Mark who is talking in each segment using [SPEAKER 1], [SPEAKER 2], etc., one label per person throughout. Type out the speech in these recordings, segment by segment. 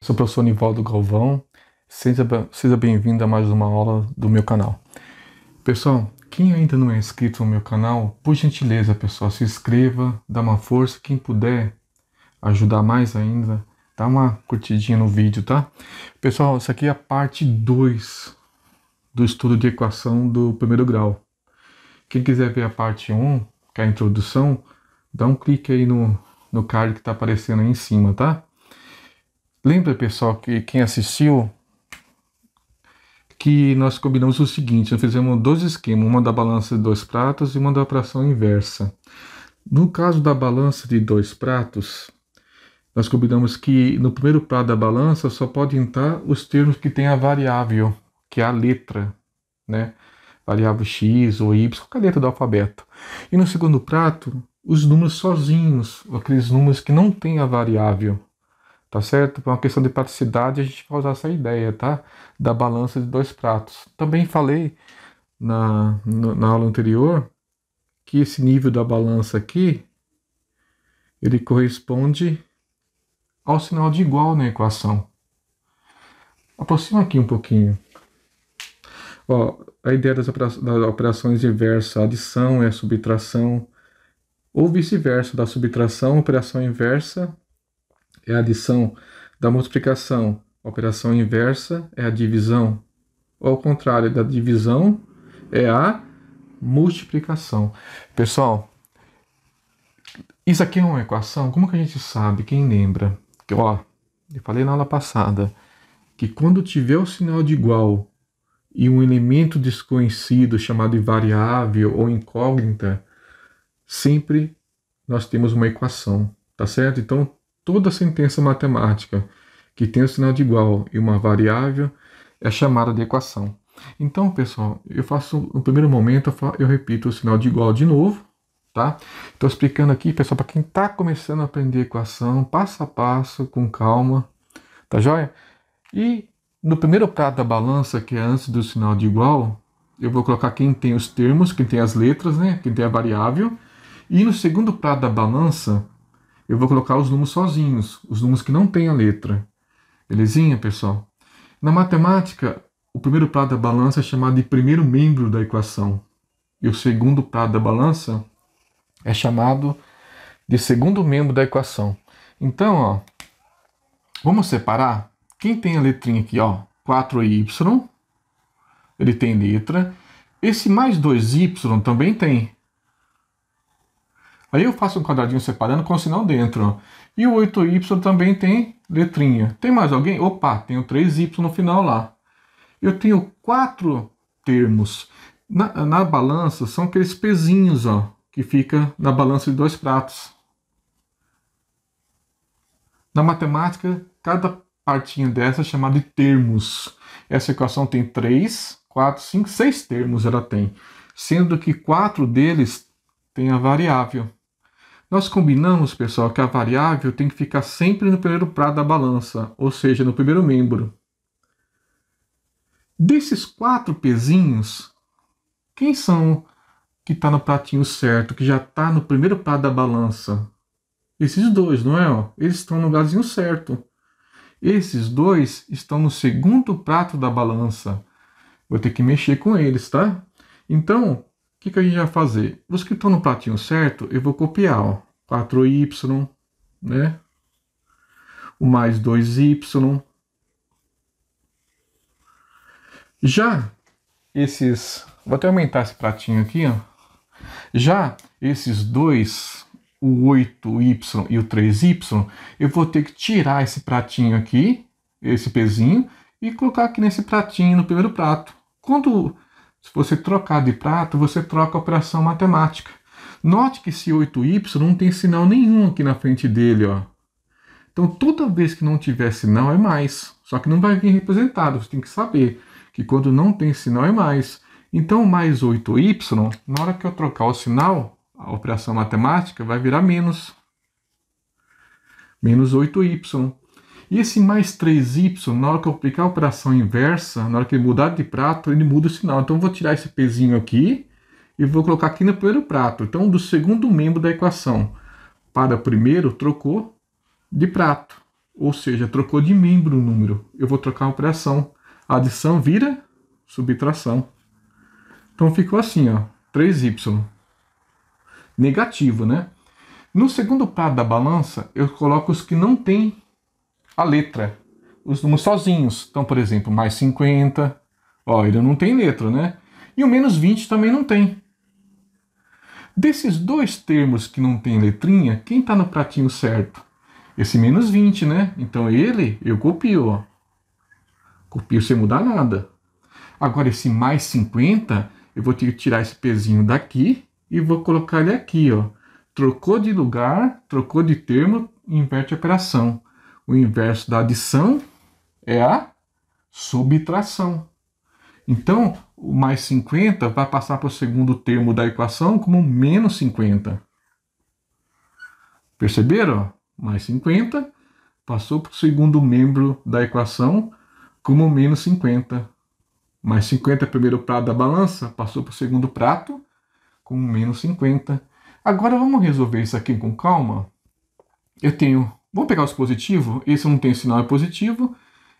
[SPEAKER 1] Sou o professor Nivaldo Galvão, seja bem-vindo a mais uma aula do meu canal. Pessoal, quem ainda não é inscrito no meu canal, por gentileza, pessoal, se inscreva, dá uma força, quem puder ajudar mais ainda, dá uma curtidinha no vídeo, tá? Pessoal, isso aqui é a parte 2 do estudo de equação do primeiro grau. Quem quiser ver a parte 1, que é a introdução, dá um clique aí no card que está aparecendo aí em cima, tá? Lembra, pessoal, que quem assistiu, que nós combinamos o seguinte, nós fizemos dois esquemas, uma da balança de 2 pratos e uma da operação inversa. No caso da balança de 2 pratos, nós combinamos que no primeiro prato da balança só pode entrar os termos que tem a variável, que é a letra, né? Variável x ou y, qualquer letra do alfabeto. E no segundo prato, os números sozinhos, aqueles números que não tem a variável. Tá certo? Por uma questão de praticidade, a gente vai usar essa ideia, tá? Da balança de 2 pratos. Também falei na aula anterior que esse nível da balança aqui, ele corresponde ao sinal de igual na equação. Aproxima aqui um pouquinho. Ó, a ideia das operações inversas, a adição é a subtração, ou vice-versa, da subtração, operação inversa é a adição, da multiplicação, a operação inversa é a divisão, ou ao contrário, da divisão é a multiplicação. Pessoal, isso aqui é uma equação, como que a gente sabe? Quem lembra? Que, ó, eu falei na aula passada, que quando tiver o sinal de igual e um elemento desconhecido chamado de variável ou incógnita, sempre nós temos uma equação, tá certo? Então, toda sentença matemática que tem o sinal de igual e uma variável é chamada de equação. Então, pessoal, eu faço, no primeiro momento, eu repito o sinal de igual de novo, tá? Estou explicando aqui, pessoal, para quem está começando a aprender equação, passo a passo, com calma, tá joia? E no primeiro prato da balança, que é antes do sinal de igual, eu vou colocar quem tem os termos, quem tem as letras, né? Quem tem a variável. E no segundo prato da balança, eu vou colocar os números sozinhos, os números que não têm a letra. Belezinha, pessoal? Na matemática, o primeiro prato da balança é chamado de primeiro membro da equação. E o segundo prato da balança é chamado de segundo membro da equação. Então, ó, vamos separar. Quem tem a letrinha aqui, ó, 4y, ele tem letra. Esse mais 2y também tem. Aí eu faço um quadradinho separando com o sinal dentro. Ó. E o 8y também tem letrinha. Tem mais alguém? Opa, tem o 3y no final lá. Eu tenho 4 termos. Na balança são aqueles pezinhos, ó, que fica na balança de 2 pratos. Na matemática, cada partinha dessa é chamada de termos. Essa equação tem 3, 4, 5, 6 termos ela tem. Sendo que 4 deles tem a variável. Nós combinamos, pessoal, que a variável tem que ficar sempre no primeiro prato da balança, ou seja, no primeiro membro. Desses 4 pezinhos, quem são que está no pratinho certo, que já está no primeiro prato da balança? Esses dois, não é? Ó? Eles estão no lugarzinho certo. Esses dois estão no segundo prato da balança. Vou ter que mexer com eles, tá? Então, o que a gente vai fazer? Os que estão no pratinho certo, eu vou copiar, ó. 4y, né? O mais 2y. Já esses... Vou até aumentar esse pratinho aqui, ó. Já esses dois, o 8y e o 3y, eu vou ter que tirar esse pratinho aqui, esse pezinho, e colocar aqui nesse pratinho, no primeiro prato. Quando... Se você trocar de prato, você troca a operação matemática. Note que esse 8y não tem sinal nenhum aqui na frente dele, ó. Então, toda vez que não tiver sinal, é mais. Só que não vai vir representado. Você tem que saber que quando não tem sinal, é mais. Então, mais 8y, na hora que eu trocar o sinal, a operação matemática vai virar menos. Menos 8y. E esse mais 3y, na hora que eu aplicar a operação inversa, na hora que ele mudar de prato, ele muda o sinal. Então eu vou tirar esse pezinho aqui e vou colocar aqui no primeiro prato. Então do segundo membro da equação para o primeiro, trocou de prato. Ou seja, trocou de membro o número. Eu vou trocar a operação. A adição vira subtração. Então ficou assim, ó, 3y. Negativo, né? No segundo prato da balança, eu coloco os que não tem a letra. Os números sozinhos. Então, por exemplo, mais 50. Ó, ele não tem letra, né? E o menos 20 também não tem. Desses dois termos que não tem letrinha, quem está no pratinho certo? Esse menos 20, né? Então ele, eu copio, ó. Copio sem mudar nada. Agora esse mais 50, eu vou ter que tirar esse pezinho daqui e vou colocar ele aqui, ó. Trocou de lugar, trocou de termo, inverte a operação. O inverso da adição é a subtração. Então, o mais 50 vai passar para o segundo termo da equação como menos 50. Perceberam? Mais 50 passou para o segundo membro da equação como menos 50. Mais 50 é o primeiro prato da balança, passou para o segundo prato como menos 50. Agora vamos resolver isso aqui com calma. Eu tenho, vamos pegar os positivos, esse não tem sinal, é positivo,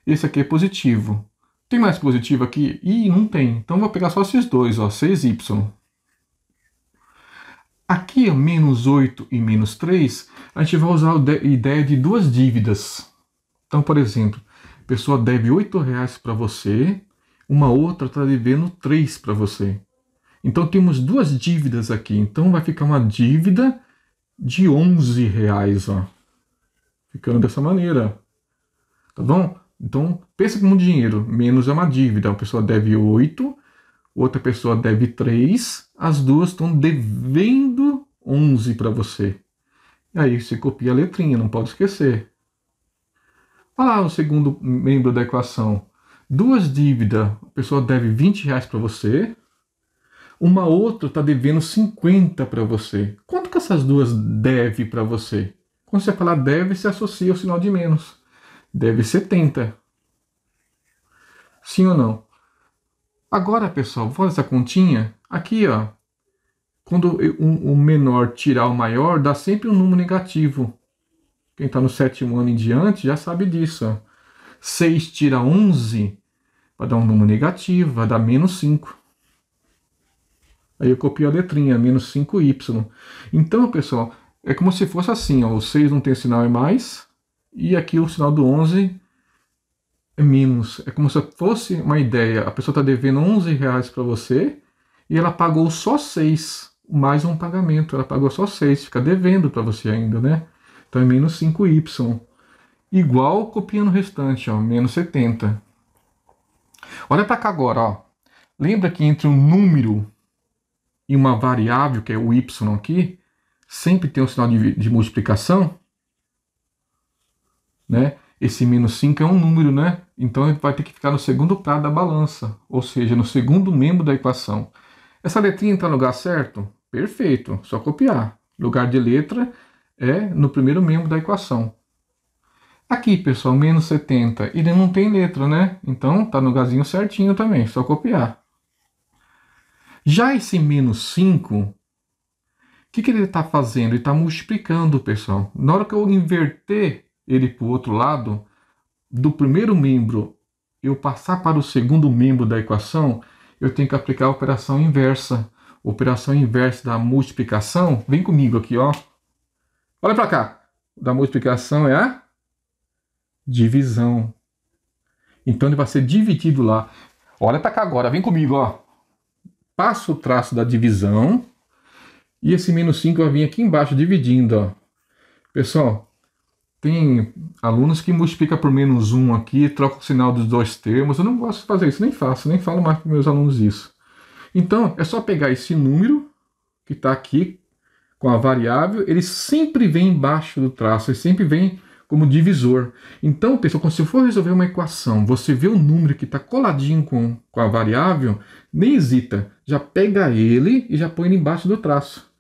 [SPEAKER 1] esse aqui é positivo. Tem mais positivo aqui? Ih, não tem. Então vou pegar só esses dois, ó, 6y. Aqui, ó, menos 8 e menos 3, a gente vai usar a ideia de duas dívidas. Então, por exemplo, a pessoa deve R$8 para você, uma outra está devendo 3 para você. Então temos duas dívidas aqui. Então vai ficar uma dívida de R$11, ó. Ficando dessa maneira. Tá bom? Então, pensa como dinheiro. Menos é uma dívida. A pessoa deve 8, outra pessoa deve 3. As duas estão devendo 11 para você. E aí você copia a letrinha, não pode esquecer. Olha lá o segundo membro da equação. Duas dívidas. A pessoa deve R$20 para você. Uma outra está devendo 50 para você. Quanto que essas duas devem para você? Quando você falar deve, se associa ao sinal de menos. Deve 70. Sim ou não? Agora, pessoal, vou fazer essa continha. Aqui, ó. Quando o menor tirar o maior, dá sempre um número negativo. Quem está no 7º ano em diante já sabe disso. Ó. 6 tira 11, vai dar um número negativo, vai dar menos 5. Aí eu copio a letrinha, menos 5y. Então, pessoal, é como se fosse assim, ó, o 6 não tem sinal, é mais, e aqui o sinal do 11 é menos. É como se fosse uma ideia, a pessoa está devendo R$11 para você, e ela pagou só 6, mais um pagamento, ela pagou só 6, fica devendo para você ainda, né? Então é menos 5y. Igual copiando o restante, ó, menos 70. Olha para cá agora, ó. Lembra que entre um número e uma variável, que é o y aqui, sempre tem um sinal de multiplicação, né? Esse menos 5 é um número, né? Então ele vai ter que ficar no segundo prato da balança, ou seja, no segundo membro da equação. Essa letrinha está no lugar certo? Perfeito, só copiar. Lugar de letra é no primeiro membro da equação. Aqui, pessoal, menos 70, ele não tem letra, né? Então está no lugarzinho certinho também, só copiar. Já esse menos 5, o que ele está fazendo? Ele está multiplicando, pessoal. Na hora que eu inverter ele para o outro lado, do primeiro membro eu passar para o segundo membro da equação, eu tenho que aplicar a operação inversa. Operação inversa da multiplicação, vem comigo aqui, ó. Olha para cá. Da multiplicação é a divisão. Então ele vai ser dividido lá. Olha para cá agora, vem comigo, ó. Passo o traço da divisão e esse menos 5 vai vir aqui embaixo dividindo, ó. Pessoal, tem alunos que multiplicam por menos 1 aqui, troca o sinal dos dois termos. Eu não gosto de fazer isso, nem faço, nem falo mais para meus alunos isso. Então, é só pegar esse número que está aqui com a variável, ele sempre vem embaixo do traço, ele sempre vem como divisor. Então, pessoal, quando você for resolver uma equação, você vê o número que está coladinho com a variável, nem hesita, já pega ele e já põe ele embaixo do traço.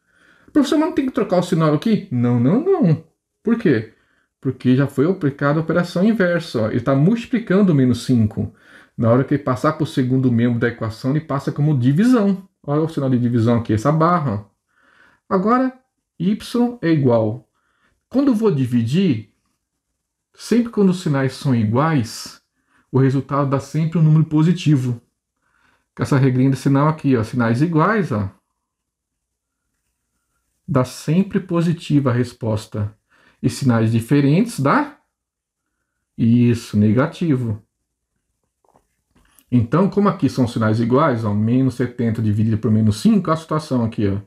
[SPEAKER 1] Professor, mas não tem que trocar o sinal aqui? Não, não, não. Por quê? Porque já foi aplicada a operação inversa. Ó. Ele está multiplicando o menos 5. Na hora que ele passar para o segundo membro da equação, ele passa como divisão. Olha o sinal de divisão aqui, essa barra. Agora, y é igual. Quando eu vou dividir, Sempre quando os sinais são iguais, o resultado dá sempre um número positivo. Com essa regrinha de sinal aqui, ó, sinais iguais, ó, dá sempre positiva a resposta. E sinais diferentes dá isso, negativo. Então, como aqui são sinais iguais, ó, menos 70 dividido por menos 5, a situação aqui, ó,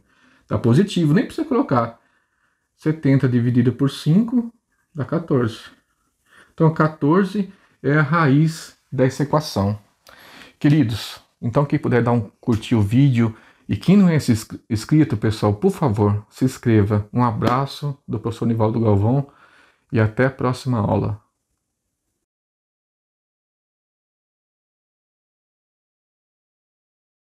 [SPEAKER 1] dá positivo, nem precisa colocar. 70 dividido por 5 dá 14. Então, 14 é a raiz dessa equação. Queridos, então quem puder dar um curtir o vídeo, e quem não é inscrito, pessoal, por favor, se inscreva. Um abraço do professor Nivaldo Galvão e até a próxima aula.